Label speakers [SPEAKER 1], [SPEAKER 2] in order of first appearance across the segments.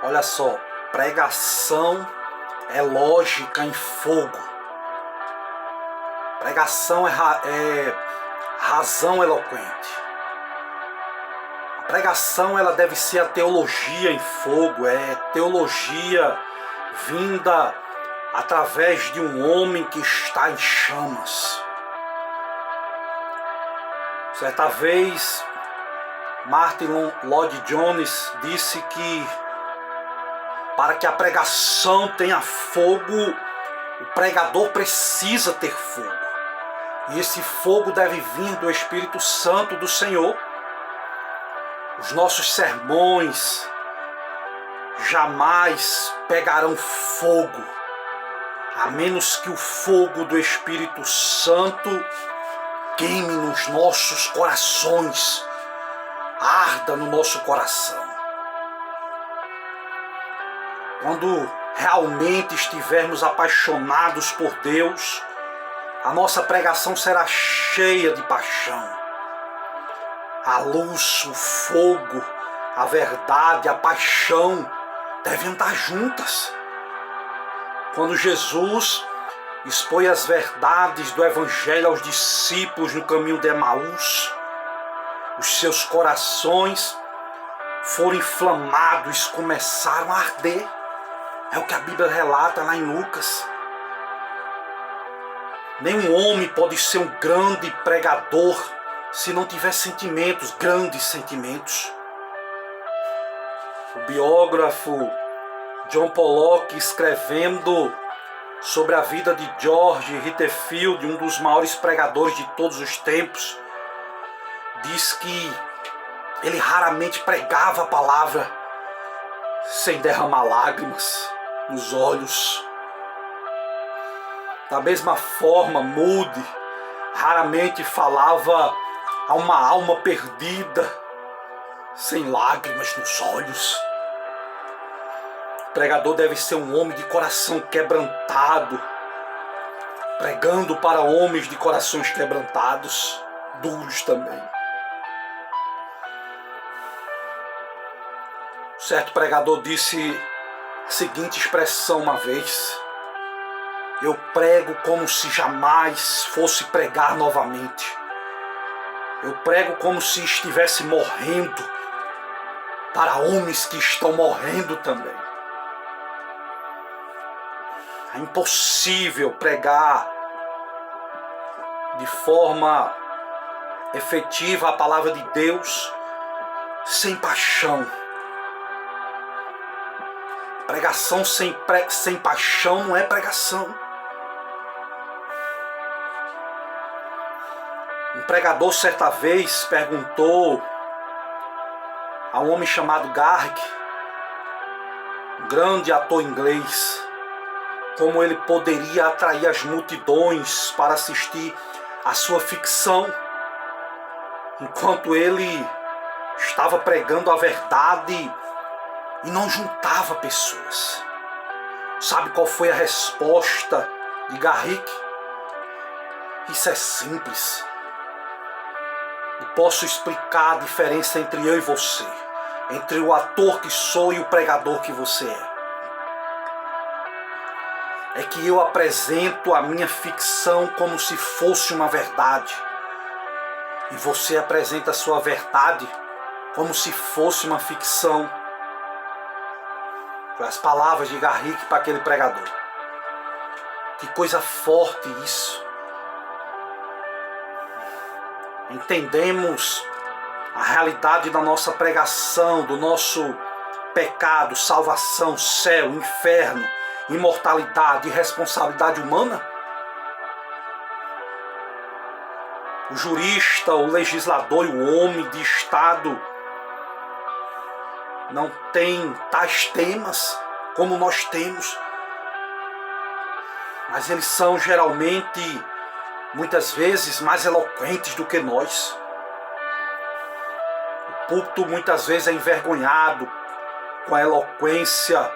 [SPEAKER 1] Olha só, pregação é lógica em fogo. Pregação é razão eloquente. A pregação ela deve ser a teologia em fogo, é teologia vinda através de um homem que está em chamas. Certa vez, Martin Lloyd-Jones disse que para que a pregação tenha fogo, o pregador precisa ter fogo. E esse fogo deve vir do Espírito Santo do Senhor. Os nossos sermões jamais pegarão fogo, a menos que o fogo do Espírito Santo queime nos nossos corações, arda no nosso coração. Quando realmente estivermos apaixonados por Deus, a nossa pregação será cheia de paixão. A luz, o fogo, a verdade, a paixão devem andar juntas. Quando Jesus expõe as verdades do Evangelho aos discípulos no caminho de Emaús, os seus corações foram inflamados, começaram a arder. É o que a Bíblia relata lá em Lucas. Nenhum homem pode ser um grande pregador se não tiver sentimentos, grandes sentimentos. O biógrafo John Pollock, escrevendo sobre a vida de George Whitefield, um dos maiores pregadores de todos os tempos, diz que ele raramente pregava a palavra sem derramar lágrimas nos olhos. Da mesma forma, Moody raramente falava a uma alma perdida sem lágrimas nos olhos. O pregador deve ser um homem de coração quebrantado, pregando para homens de corações quebrantados, duros também. Certo pregador disse a seguinte expressão uma vez: eu prego como se jamais fosse pregar novamente. Eu prego como se estivesse morrendo para homens que estão morrendo também. É impossível pregar de forma efetiva a palavra de Deus sem paixão. Pregação sem paixão não é pregação. Um pregador certa vez perguntou a um homem chamado Garrick, um grande ator inglês, como ele poderia atrair as multidões para assistir a sua ficção, enquanto ele estava pregando a verdade e não juntava pessoas. Sabe qual foi a resposta de Garrick? Isso é simples. E posso explicar a diferença entre eu e você, entre o ator que sou e o pregador que você é. É que eu apresento a minha ficção como se fosse uma verdade, e você apresenta a sua verdade como se fosse uma ficção. Foi as palavras de Garrick para aquele pregador. Que coisa forte isso. Entendemos a realidade da nossa pregação, do nosso pecado, salvação, céu, inferno, imortalidade e responsabilidade humana? O jurista, o legislador e o homem de Estado não tem tais temas como nós temos, mas eles são geralmente, muitas vezes, mais eloquentes do que nós. O púlpito muitas vezes é envergonhado com a eloquência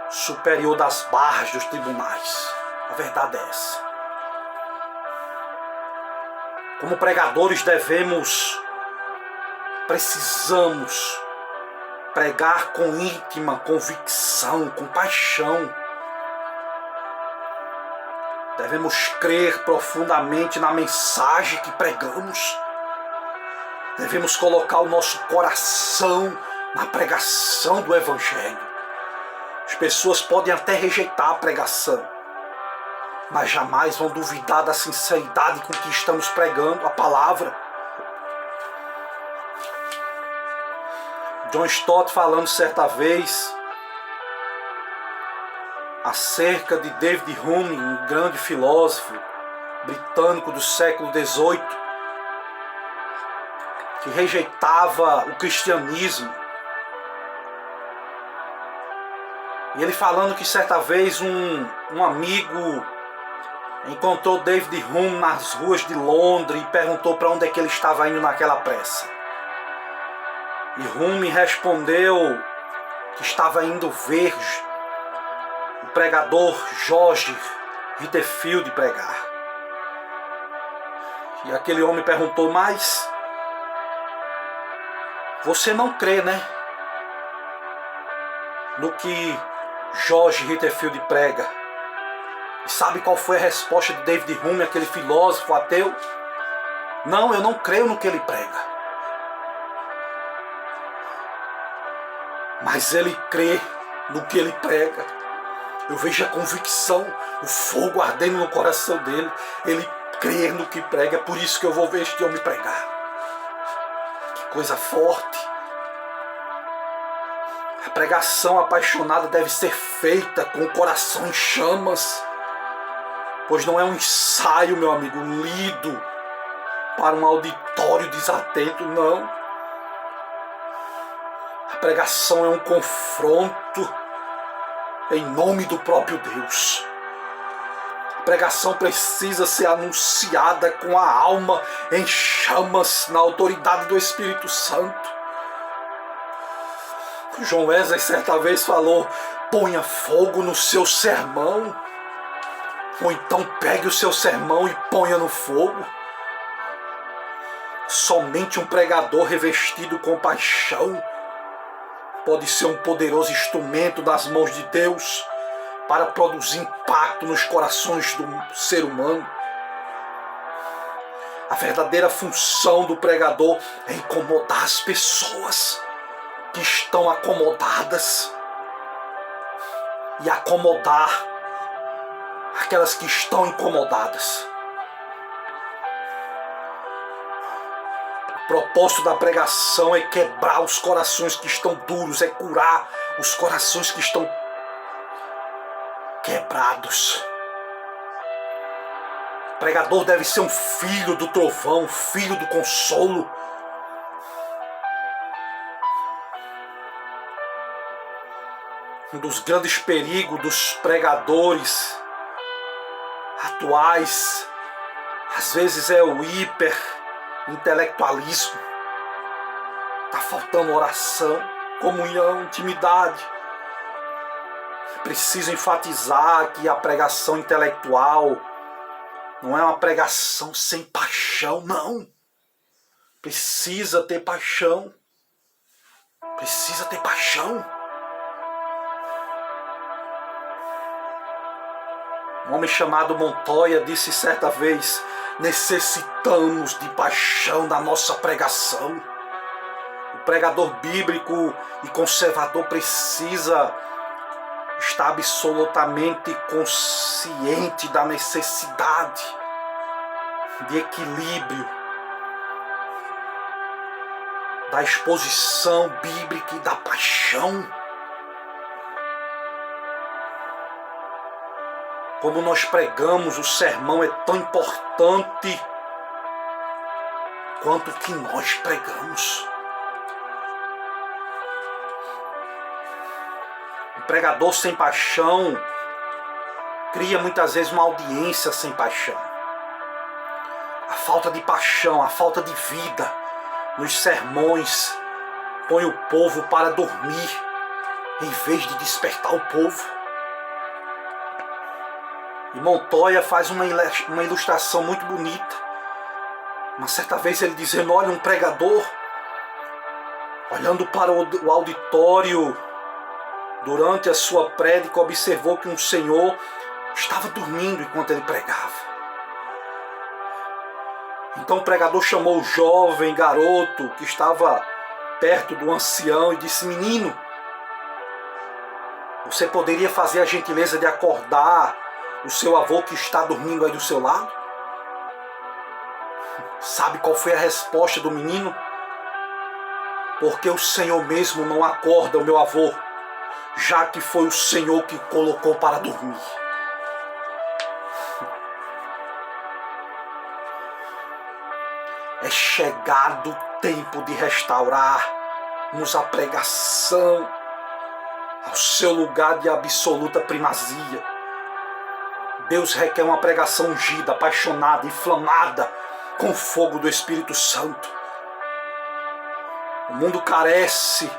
[SPEAKER 1] superior das barras dos tribunais. A verdade é essa. Como pregadores precisamos pregar com íntima convicção, com paixão. Devemos crer profundamente na mensagem que pregamos. Devemos colocar o nosso coração na pregação do Evangelho. As pessoas podem até rejeitar a pregação, mas jamais vão duvidar da sinceridade com que estamos pregando a palavra. John Stott, falando certa vez acerca de David Hume, um grande filósofo britânico do século XVIII, que rejeitava o cristianismo. E ele falando que certa vez um amigo encontrou David Hume nas ruas de Londres e perguntou para onde é que ele estava indo naquela pressa. E Hume respondeu que estava indo ver o pregador George Whitefield pregar. E aquele homem perguntou: mas você não crê, né, no que George Whitefield prega? E sabe qual foi a resposta de David Hume, aquele filósofo ateu? Não, eu não creio no que ele prega. Mas ele crê no que ele prega. Eu vejo a convicção, o fogo ardendo no coração dele. Ele crê no que prega, é por isso que eu vou ver este homem pregar. Que coisa forte. A pregação apaixonada deve ser feita com o coração em chamas, pois não é um ensaio, meu amigo, lido para um auditório desatento, não. A pregação é um confronto em nome do próprio Deus. A pregação precisa ser anunciada com a alma em chamas, na autoridade do Espírito Santo. John Wesley certa vez falou: ponha fogo no seu sermão, ou então pegue o seu sermão e ponha no fogo. Somente um pregador revestido com paixão pode ser um poderoso instrumento das mãos de Deus para produzir impacto nos corações do ser humano. A verdadeira função do pregador é incomodar as pessoas que estão acomodadas e acomodar aquelas que estão incomodadas. O propósito da pregação é quebrar os corações que estão duros, é curar os corações que estão quebrados. O pregador deve ser um filho do trovão, filho do consolo. Um dos grandes perigos dos pregadores atuais, às vezes, é o hiperintelectualismo. Está faltando oração, comunhão, intimidade. Preciso enfatizar que a pregação intelectual não é uma pregação sem paixão, não. Precisa ter paixão. Precisa ter paixão. Um homem chamado Montoya disse certa vez: necessitamos de paixão na nossa pregação. O pregador bíblico e conservador precisa estar absolutamente consciente da necessidade de equilíbrio, da exposição bíblica e da paixão. Como nós pregamos, o sermão é tão importante quanto o que nós pregamos. Um pregador sem paixão cria muitas vezes uma audiência sem paixão. A falta de paixão, a falta de vida nos sermões põe o povo para dormir em vez de despertar o povo. E Montoya faz uma ilustração muito bonita. Uma certa vez ele dizendo: olha, um pregador Olhando para o auditório, durante a sua prédica, observou que um senhor estava dormindo enquanto ele pregava. Então o pregador chamou o jovem garoto que estava perto do ancião e disse: menino, você poderia fazer a gentileza de acordar o seu avô que está dormindo aí do seu lado? Sabe qual foi a resposta do menino? Porque o Senhor mesmo não acorda o meu avô, já que foi o Senhor que o colocou para dormir. É chegado o tempo de restaurarmos a pregação ao seu lugar de absoluta primazia. Deus requer uma pregação ungida, apaixonada, inflamada com o fogo do Espírito Santo. O mundo carece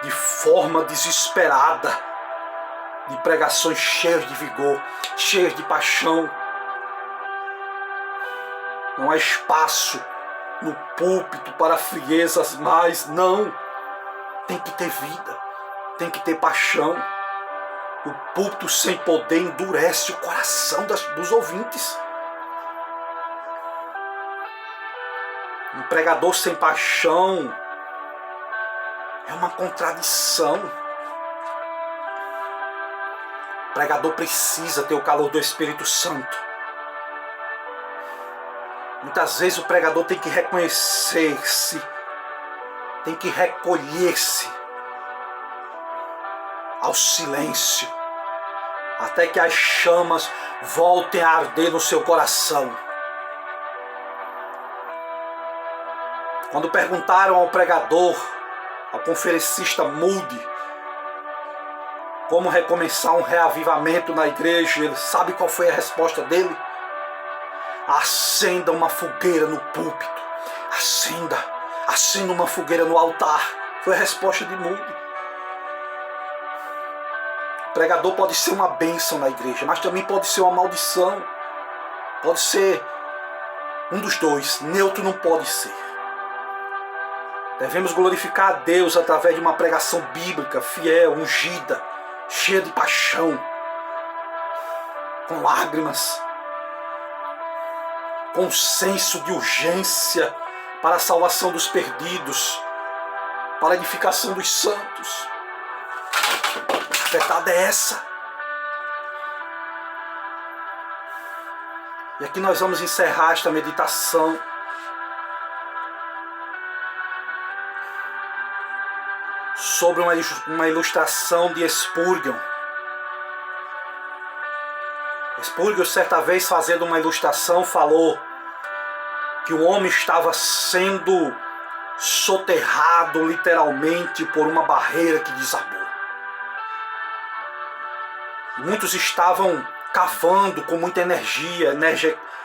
[SPEAKER 1] de forma desesperada de pregações cheias de vigor, cheias de paixão. Não há espaço no púlpito para friezas mais, não. Tem que ter vida, tem que ter paixão. O púlpito sem poder endurece o coração dos ouvintes. Um pregador sem paixão é uma contradição. O pregador precisa ter o calor do Espírito Santo. Muitas vezes o pregador tem que reconhecer-se, tem que recolher-se ao silêncio, até que as chamas voltem a arder no seu coração. Quando perguntaram ao pregador, ao conferencista Moody, como recomeçar um reavivamento na igreja, ele sabe qual foi a resposta dele? Acenda uma fogueira no púlpito. Acenda uma fogueira no altar. Foi a resposta de Moody. O pregador pode ser uma bênção na igreja, mas também pode ser uma maldição. Pode ser um dos dois. Neutro não pode ser. Devemos glorificar a Deus através de uma pregação bíblica, fiel, ungida, cheia de paixão, com lágrimas, com senso de urgência para a salvação dos perdidos, para a edificação dos santos. A verdade é essa. E aqui nós vamos encerrar esta meditação sobre uma ilustração de Spurgeon. Spurgeon, certa vez, fazendo uma ilustração, falou que o homem estava sendo soterrado literalmente por uma barreira que desabou. Muitos estavam cavando com muita energia,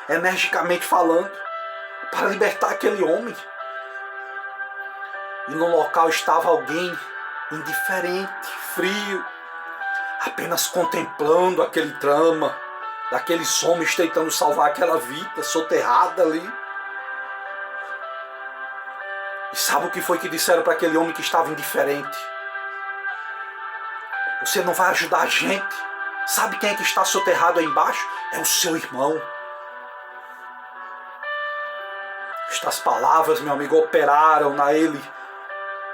[SPEAKER 1] energicamente falando, para libertar aquele homem. E no local estava alguém indiferente, frio, apenas contemplando aquele drama, daqueles homens tentando salvar aquela vida soterrada ali. E sabe o que foi que disseram para aquele homem que estava indiferente? Você não vai ajudar a gente. Sabe quem é que está soterrado aí embaixo? É o seu irmão. Estas palavras, meu amigo, operaram na ele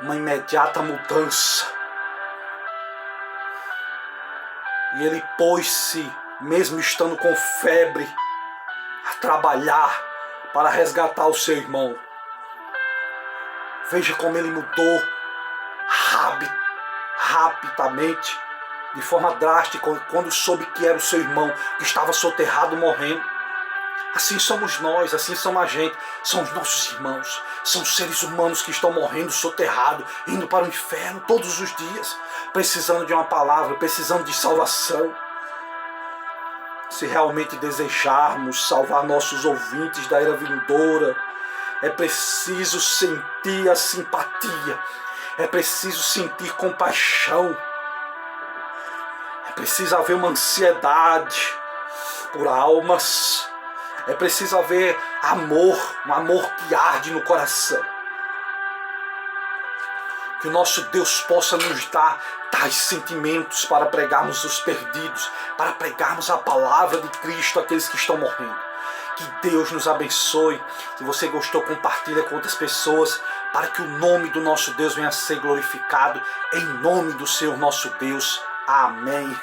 [SPEAKER 1] uma imediata mudança. E ele pôs-se, mesmo estando com febre, a trabalhar para resgatar o seu irmão. Veja como ele mudou rapidamente, de forma drástica, quando soube que era o seu irmão que estava soterrado morrendo. Assim somos nós, assim somos a gente, são os nossos irmãos, são seres humanos que estão morrendo, soterrados, indo para o inferno todos os dias, precisando de uma palavra, precisando de salvação. Se realmente desejarmos salvar nossos ouvintes da era vindoura, é preciso sentir a simpatia, é preciso sentir compaixão, é preciso haver uma ansiedade por almas, é preciso haver amor, um amor que arde no coração. Que o nosso Deus possa nos dar tais sentimentos para pregarmos os perdidos, para pregarmos a palavra de Cristo àqueles que estão morrendo. Que Deus nos abençoe. Se você gostou, compartilha com outras pessoas, para que o nome do nosso Deus venha a ser glorificado, em nome do Senhor nosso Deus. Amém.